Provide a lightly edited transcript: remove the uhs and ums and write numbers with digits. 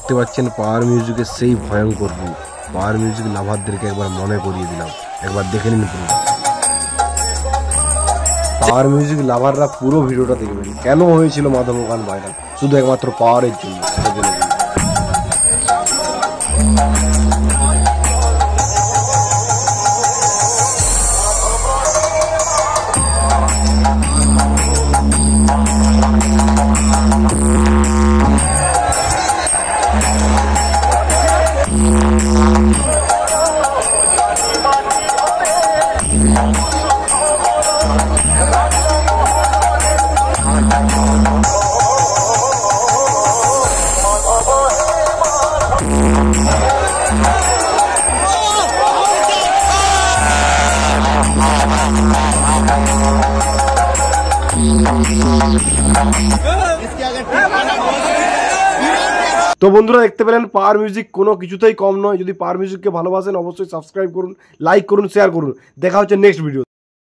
দেখতে পাচ্ছেন পাওয়ার মিউজিকের সেই ভয়ঙ্কর রূপ। পাওয়ার মিউজিক লাভারদেরকে একবার মনে করিয়ে দিলাম, একবার দেখে নিন পুরো। পাওয়ার মিউজিক লাভাররা পুরো ভিডিওটা দেখবেন, কেন হয়েছিল মাধব গান ভাইরাল, শুধু একমাত্র পাওয়ারের জন্য। তো বন্ধুরা দেখতে পেলেন পাওয়ার মিউজিক কোনো কিছুতেই কম নয়। যদি পাওয়ার মিউজিককে ভালোবাসেন অবশ্যই সাবস্ক্রাইব করুন, লাইক করুন, শেয়ার করুন। দেখা হচ্ছে নেক্সট ভিডিও।